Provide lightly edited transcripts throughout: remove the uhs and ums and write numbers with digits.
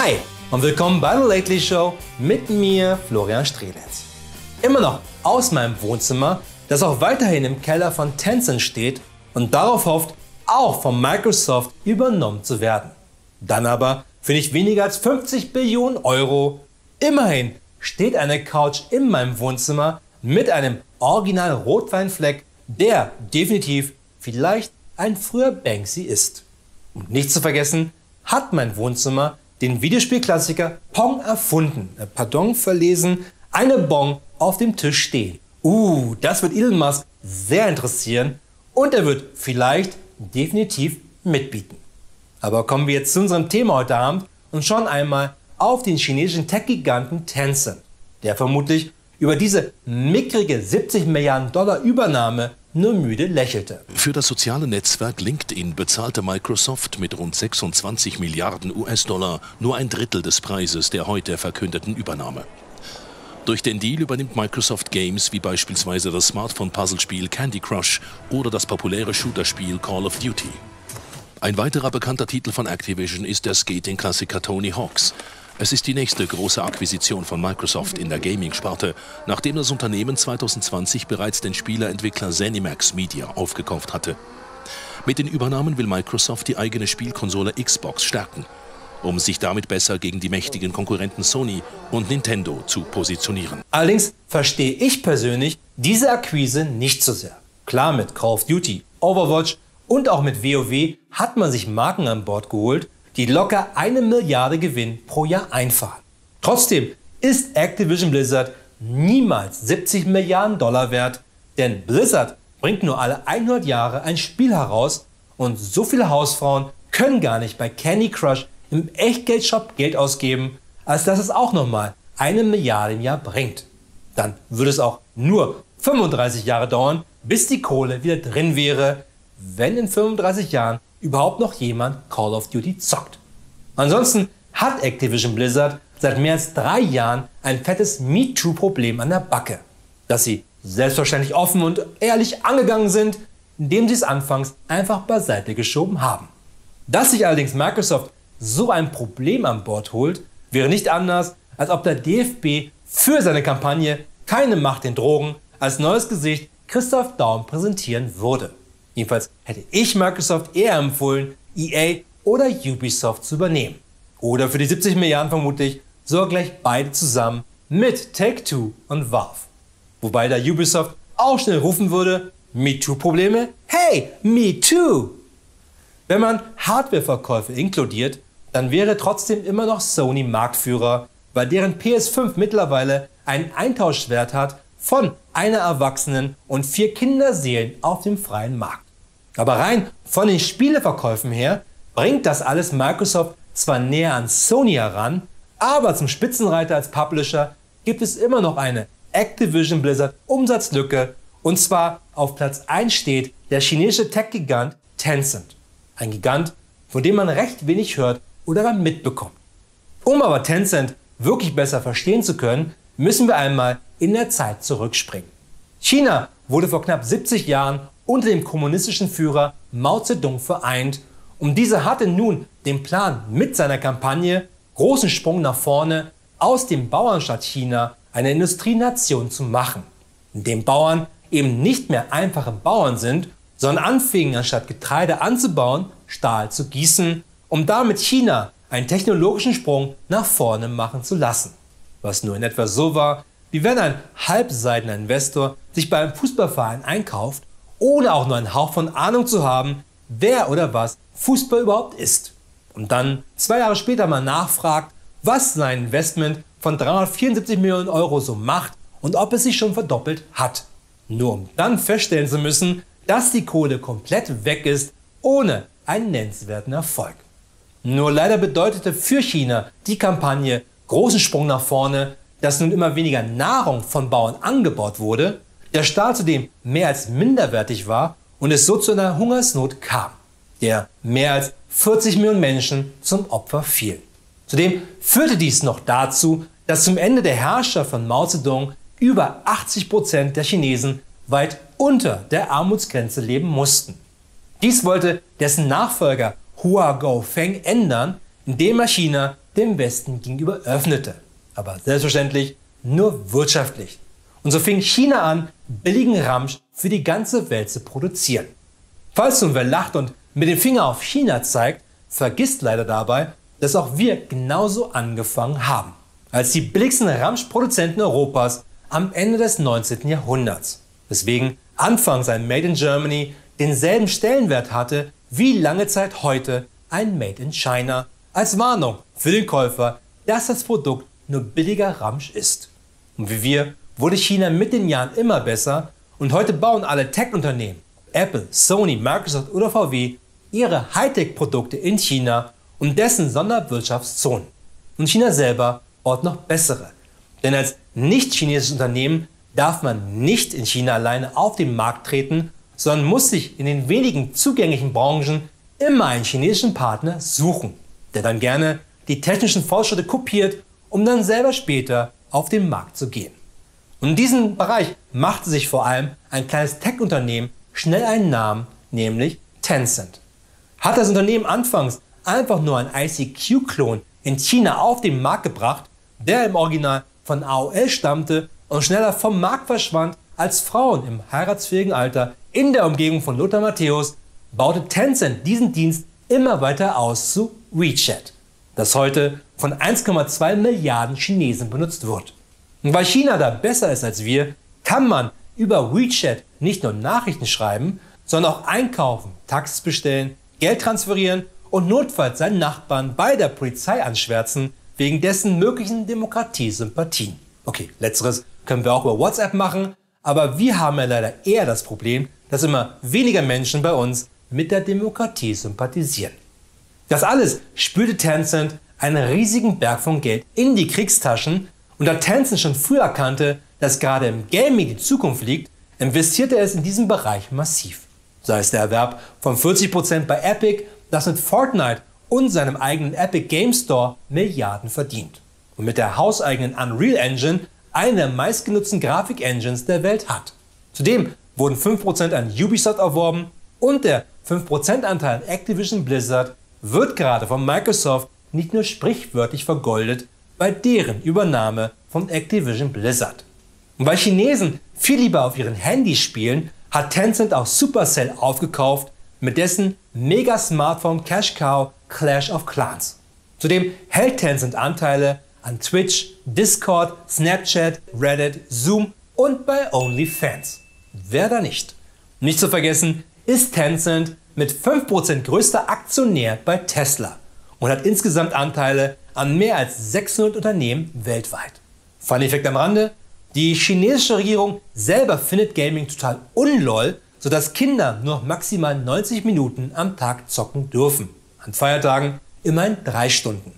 Hi und willkommen bei The Lately Show mit mir, Florian Strelitz. Immer noch aus meinem Wohnzimmer, das auch weiterhin im Keller von Tencent steht und darauf hofft, auch von Microsoft übernommen zu werden. Dann aber für nicht weniger als 50 Billionen Euro. Immerhin steht eine Couch in meinem Wohnzimmer mit einem original Rotweinfleck, der definitiv vielleicht ein früher Banksy ist. Und nicht zu vergessen, hat mein Wohnzimmer den Videospielklassiker Pong erfunden. Verlesen, eine Bong auf dem Tisch stehen. Das wird Elon Musk sehr interessieren und er wird vielleicht definitiv mitbieten. Aber kommen wir jetzt zu unserem Thema heute Abend und schauen einmal auf den chinesischen Tech-Giganten Tencent, der vermutlich über diese mickrige 70 Milliarden Dollar Übernahme nur müde lächelte. Für das soziale Netzwerk LinkedIn bezahlte Microsoft mit rund 26 Milliarden US-Dollar nur ein Drittel des Preises der heute verkündeten Übernahme. Durch den Deal übernimmt Microsoft Games wie beispielsweise das Smartphone-Puzzlespiel Candy Crush oder das populäre Shooterspiel Call of Duty. Ein weiterer bekannter Titel von Activision ist der Skating-Klassiker Tony Hawk's. Es ist die nächste große Akquisition von Microsoft in der Gaming-Sparte, nachdem das Unternehmen 2020 bereits den Spielerentwickler ZeniMax Media aufgekauft hatte. Mit den Übernahmen will Microsoft die eigene Spielkonsole Xbox stärken, um sich damit besser gegen die mächtigen Konkurrenten Sony und Nintendo zu positionieren. Allerdings verstehe ich persönlich diese Akquise nicht so sehr. Klar, mit Call of Duty, Overwatch und auch mit WoW hat man sich Marken an Bord geholt, die locker 1 Milliarde Gewinn pro Jahr einfahren. Trotzdem ist Activision Blizzard niemals 70 Milliarden Dollar wert, denn Blizzard bringt nur alle 100 Jahre ein Spiel heraus und so viele Hausfrauen können gar nicht bei Candy Crush im Echtgeldshop Geld ausgeben, als dass es auch nochmal 1 Milliarde im Jahr bringt. Dann würde es auch nur 35 Jahre dauern, bis die Kohle wieder drin wäre, wenn in 35 Jahren überhaupt noch jemand Call of Duty zockt. Ansonsten hat Activision Blizzard seit mehr als 3 Jahren ein fettes MeToo-Problem an der Backe, das sie selbstverständlich offen und ehrlich angegangen sind, indem sie es anfangs einfach beiseite geschoben haben. Dass sich allerdings Microsoft so ein Problem an Bord holt, wäre nicht anders, als ob der DFB für seine Kampagne Keine Macht den Drogen als neues Gesicht Christoph Daum präsentieren würde. Jedenfalls hätte ich Microsoft eher empfohlen, EA oder Ubisoft zu übernehmen. Oder für die 70 Milliarden vermutlich sogar gleich beide zusammen mit Take-Two und Valve. Wobei da Ubisoft auch schnell rufen würde, MeToo-Probleme? Hey, Me Too! Wenn man Hardwareverkäufe inkludiert, dann wäre trotzdem immer noch Sony Marktführer, weil deren PS5 mittlerweile einen Eintauschwert hat von einer Erwachsenen und 4 Kinderseelen auf dem freien Markt. Aber rein von den Spieleverkäufen her bringt das alles Microsoft zwar näher an Sony heran, aber zum Spitzenreiter als Publisher gibt es immer noch eine Activision Blizzard Umsatzlücke, und zwar auf Platz 1 steht der chinesische Tech-Gigant Tencent. Ein Gigant, von dem man recht wenig hört oder mitbekommt. Um aber Tencent wirklich besser verstehen zu können, müssen wir einmal in der Zeit zurückspringen. China wurde vor knapp 70 Jahren unter dem kommunistischen Führer Mao Zedong vereint und dieser hatte nun den Plan, mit seiner Kampagne großen Sprung nach vorne aus dem Bauernstaat China eine Industrienation zu machen, in dem Bauern eben nicht mehr einfache Bauern sind, sondern anfingen, anstatt Getreide anzubauen, Stahl zu gießen, um damit China einen technologischen Sprung nach vorne machen zu lassen. Was nur in etwa so war, wie wenn ein halbseidener Investor sich bei einem Fußballverein einkauft, ohne auch nur einen Hauch von Ahnung zu haben, wer oder was Fußball überhaupt ist. Und dann 2 Jahre später mal nachfragt, was sein Investment von 374 Millionen Euro so macht und ob es sich schon verdoppelt hat. Nur um dann feststellen zu müssen, dass die Kohle komplett weg ist, ohne einen nennenswerten Erfolg. Nur leider bedeutete für China die Kampagne großen Sprung nach vorne, dass nun immer weniger Nahrung von Bauern angebaut wurde, der Staat zudem mehr als minderwertig war und es so zu einer Hungersnot kam, der mehr als 40 Millionen Menschen zum Opfer fiel. Zudem führte dies noch dazu, dass zum Ende der Herrschaft von Mao Zedong über 80% der Chinesen weit unter der Armutsgrenze leben mussten. Dies wollte dessen Nachfolger Hua Guofeng ändern, indem er China dem Westen gegenüber öffnete. Aber selbstverständlich nur wirtschaftlich. Und so fing China an, billigen Ramsch für die ganze Welt zu produzieren. Falls nun wer lacht und mit dem Finger auf China zeigt, vergisst leider dabei, dass auch wir genauso angefangen haben. Als die billigsten Ramschproduzenten Europas am Ende des 19. Jahrhunderts. Weswegen anfangs ein Made in Germany denselben Stellenwert hatte wie lange Zeit heute ein Made in China, als Warnung für den Käufer, dass das Produkt nur billiger Ramsch ist. Und wie wir wurde China mit den Jahren immer besser und heute bauen alle Tech-Unternehmen, Apple, Sony, Microsoft oder VW, ihre Hightech-Produkte in China und dessen Sonderwirtschaftszonen. Und China selber baut noch bessere. Denn als nicht-chinesisches Unternehmen darf man nicht in China alleine auf den Markt treten, sondern muss sich in den wenigen zugänglichen Branchen immer einen chinesischen Partner suchen, der dann gerne die technischen Fortschritte kopiert, um dann selber später auf den Markt zu gehen. Und in diesem Bereich machte sich vor allem ein kleines Tech-Unternehmen schnell einen Namen, nämlich Tencent. Hat das Unternehmen anfangs einfach nur einen ICQ-Klon in China auf den Markt gebracht, der im Original von AOL stammte und schneller vom Markt verschwand, als Frauen im heiratsfähigen Alter in der Umgebung von Lothar Matthäus, baute Tencent diesen Dienst immer weiter aus zu WeChat, das heute von 1,2 Milliarden Chinesen benutzt wird. Und weil China da besser ist als wir, kann man über WeChat nicht nur Nachrichten schreiben, sondern auch einkaufen, Taxis bestellen, Geld transferieren und notfalls seinen Nachbarn bei der Polizei anschwärzen, wegen dessen möglichen Demokratiesympathien. Okay, letzteres können wir auch über WhatsApp machen, aber wir haben ja leider eher das Problem, dass immer weniger Menschen bei uns mit der Demokratie sympathisieren. Das alles spülte Tencent einen riesigen Berg von Geld in die Kriegstaschen, und da Tencent schon früher erkannte, dass gerade im Gaming die Zukunft liegt, investierte es in diesem Bereich massiv. Sei es der Erwerb von 40% bei Epic, das mit Fortnite und seinem eigenen Epic Game Store Milliarden verdient. Und mit der hauseigenen Unreal Engine eine der meistgenutzten Grafik-Engines der Welt hat. Zudem wurden 5% an Ubisoft erworben und der 5% Anteil an Activision Blizzard wird gerade von Microsoft nicht nur sprichwörtlich vergoldet bei deren Übernahme von Activision Blizzard. Und weil Chinesen viel lieber auf ihren Handys spielen, hat Tencent auch Supercell aufgekauft mit dessen Mega-Smartphone Cash Cow Clash of Clans. Zudem hält Tencent Anteile an Twitch, Discord, Snapchat, Reddit, Zoom und bei OnlyFans. Wer da nicht? Nicht zu vergessen ist Tencent mit 5% größter Aktionär bei Tesla und hat insgesamt Anteile an mehr als 600 Unternehmen weltweit. Fun Fact am Rande: Die chinesische Regierung selber findet Gaming total unlol, sodass Kinder nur noch maximal 90 Minuten am Tag zocken dürfen. An Feiertagen immerhin 3 Stunden.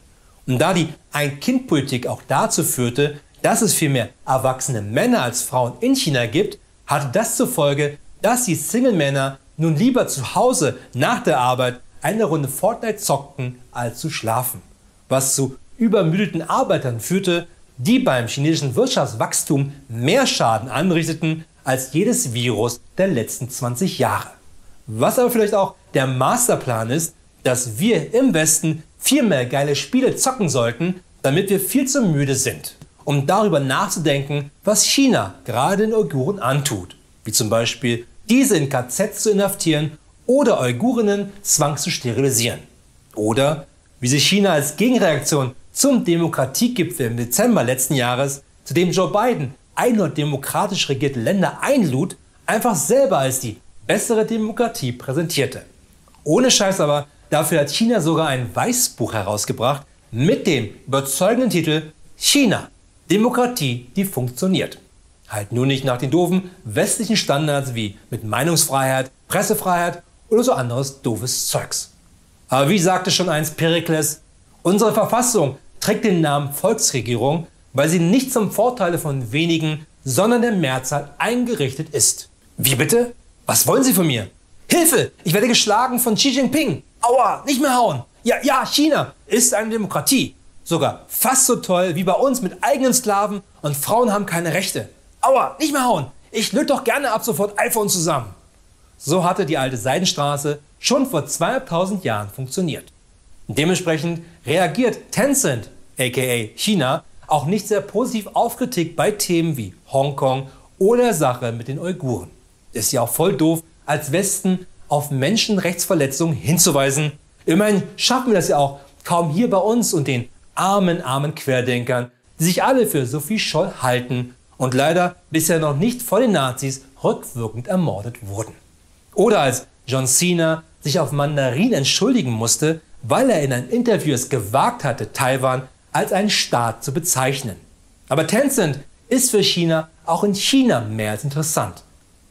Und da die Ein-Kind-Politik auch dazu führte, dass es viel mehr erwachsene Männer als Frauen in China gibt, hatte das zur Folge, dass die Single-Männer nun lieber zu Hause nach der Arbeit eine Runde Fortnite zockten, als zu schlafen. Was zu übermüdeten Arbeitern führte, die beim chinesischen Wirtschaftswachstum mehr Schaden anrichteten als jedes Virus der letzten 20 Jahre. Was aber vielleicht auch der Masterplan ist, dass wir im Westen viel mehr geile Spiele zocken sollten, damit wir viel zu müde sind, um darüber nachzudenken, was China gerade den Uiguren antut, wie zum Beispiel diese in KZs zu inhaftieren oder Uigurinnen zwangs zu sterilisieren. Oder wie sich China als Gegenreaktion zum Demokratiegipfel im Dezember letzten Jahres, zu dem Joe Biden 100 demokratisch regierte Länder einlud, einfach selber als die bessere Demokratie präsentierte. Ohne Scheiß aber, dafür hat China sogar ein Weißbuch herausgebracht mit dem überzeugenden Titel China, Demokratie, die funktioniert. Halt nur nicht nach den doofen westlichen Standards wie mit Meinungsfreiheit, Pressefreiheit oder so anderes doofes Zeugs. Aber wie sagte schon einst Perikles, unsere Verfassung trägt den Namen Volksregierung, weil sie nicht zum Vorteile von wenigen, sondern der Mehrzahl eingerichtet ist. Wie bitte? Was wollen Sie von mir? Hilfe! Ich werde geschlagen von Xi Jinping! Aua! Nicht mehr hauen! Ja, China ist eine Demokratie. Sogar fast so toll wie bei uns mit eigenen Sklaven und Frauen haben keine Rechte. Aua! Nicht mehr hauen! Ich löte doch gerne ab sofort iPhone zusammen. So hatte die alte Seidenstraße schon vor 2500 Jahren funktioniert. Dementsprechend reagiert Tencent, aka China, auch nicht sehr positiv auf Kritik bei Themen wie Hongkong oder der Sache mit den Uiguren. Ist ja auch voll doof, als Westen auf Menschenrechtsverletzungen hinzuweisen. Immerhin schaffen wir das ja auch kaum hier bei uns und den armen Querdenkern, die sich alle für Sophie Scholl halten und leider bisher noch nicht von den Nazis rückwirkend ermordet wurden. Oder als John Cena sich auf Mandarin entschuldigen musste, weil er in einem Interview es gewagt hatte, Taiwan als einen Staat zu bezeichnen. Aber Tencent ist für China auch in China mehr als interessant.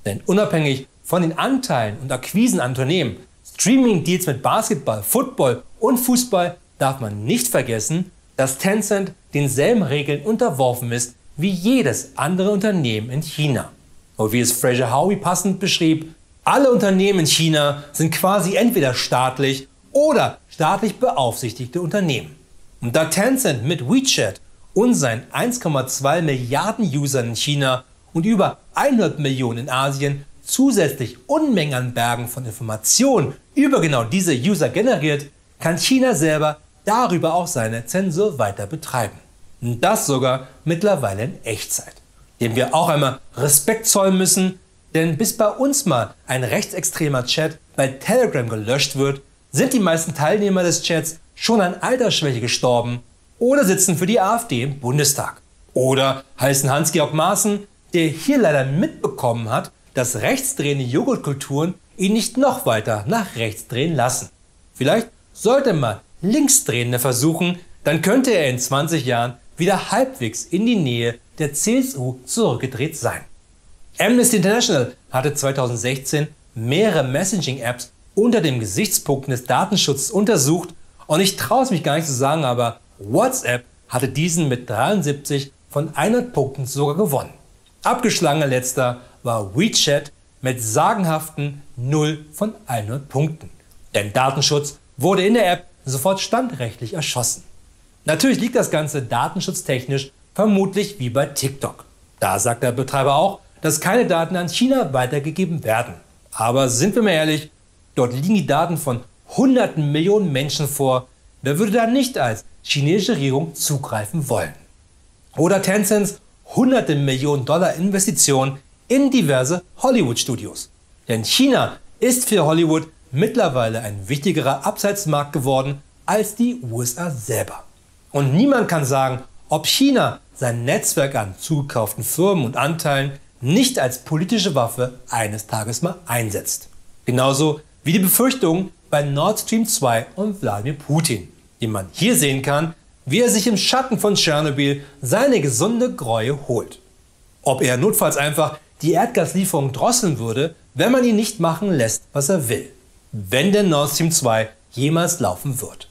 Denn unabhängig von den Anteilen und Akquisen an Unternehmen, Streaming-Deals mit Basketball, Football und Fußball, darf man nicht vergessen, dass Tencent denselben Regeln unterworfen ist wie jedes andere Unternehmen in China. Und wie es Fraser Howey passend beschrieb, alle Unternehmen in China sind quasi entweder staatlich oder staatlich beaufsichtigte Unternehmen. Und da Tencent mit WeChat und seinen 1,2 Milliarden Usern in China und über 100 Millionen in Asien zusätzlich Unmengen an Bergen von Informationen über genau diese User generiert, kann China selber darüber auch seine Zensur weiter betreiben. Und das sogar mittlerweile in Echtzeit. Dem wir auch einmal Respekt zollen müssen, denn bis bei uns mal ein rechtsextremer Chat bei Telegram gelöscht wird, sind die meisten Teilnehmer des Chats schon an Altersschwäche gestorben oder sitzen für die AfD im Bundestag. Oder heißen Hans-Georg Maaßen, der hier leider mitbekommen hat, dass rechtsdrehende Joghurtkulturen ihn nicht noch weiter nach rechts drehen lassen. Vielleicht sollte man Linksdrehende versuchen, dann könnte er in 20 Jahren wieder halbwegs in die Nähe der CSU zurückgedreht sein. Amnesty International hatte 2016 mehrere Messaging-Apps unter den Gesichtspunkten des Datenschutzes untersucht und ich traue es mich gar nicht zu sagen, aber WhatsApp hatte diesen mit 73 von 100 Punkten sogar gewonnen. Abgeschlagener letzter war WeChat mit sagenhaften 0 von 100 Punkten. Denn Datenschutz wurde in der App sofort standrechtlich erschossen. Natürlich liegt das Ganze datenschutztechnisch vermutlich wie bei TikTok. Da sagt der Betreiber auch, dass keine Daten an China weitergegeben werden. Aber sind wir mal ehrlich, dort liegen die Daten von hunderten Millionen Menschen vor. Wer würde da nicht als chinesische Regierung zugreifen wollen? Oder Tencents hunderte Millionen Dollar Investitionen in diverse Hollywood-Studios. Denn China ist für Hollywood mittlerweile ein wichtigerer Absatzmarkt geworden als die USA selber. Und niemand kann sagen, ob China sein Netzwerk an zugekauften Firmen und Anteilen nicht als politische Waffe eines Tages mal einsetzt. Genauso wie die Befürchtungen bei Nord Stream 2 und Wladimir Putin, die man hier sehen kann, wie er sich im Schatten von Tschernobyl seine gesunde Gräue holt. Ob er notfalls einfach die Erdgaslieferung drosseln würde, wenn man ihn nicht machen lässt, was er will, wenn der Nord Stream 2 jemals laufen wird.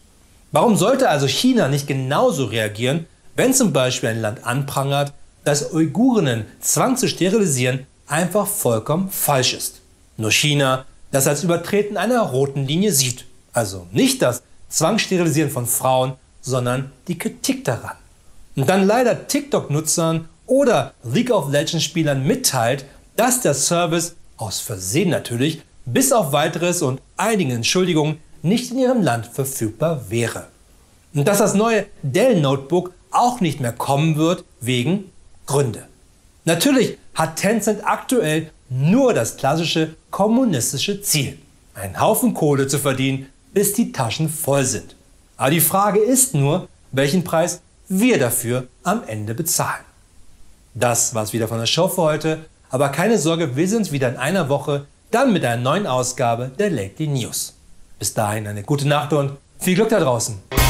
Warum sollte also China nicht genauso reagieren, wenn zum Beispiel ein Land anprangert, dass Uigurinnen Zwang zu sterilisieren einfach vollkommen falsch ist? Nur China das als Übertreten einer roten Linie sieht. Also nicht das Zwangssterilisieren von Frauen, sondern die Kritik daran. Und dann leider TikTok-Nutzern oder League of Legends Spielern mitteilt, dass der Service, aus Versehen natürlich, bis auf weiteres und einigen Entschuldigungen nicht in ihrem Land verfügbar wäre. Und dass das neue Dell Notebook auch nicht mehr kommen wird wegen Gründe. Natürlich hat Tencent aktuell nur das klassische kommunistische Ziel, einen Haufen Kohle zu verdienen, bis die Taschen voll sind. Aber die Frage ist nur, welchen Preis wir dafür am Ende bezahlen. Das war's wieder von der Show für heute, aber keine Sorge, wir sehen uns wieder in einer Woche, dann mit einer neuen Ausgabe der Lately News. Bis dahin eine gute Nacht und viel Glück da draußen.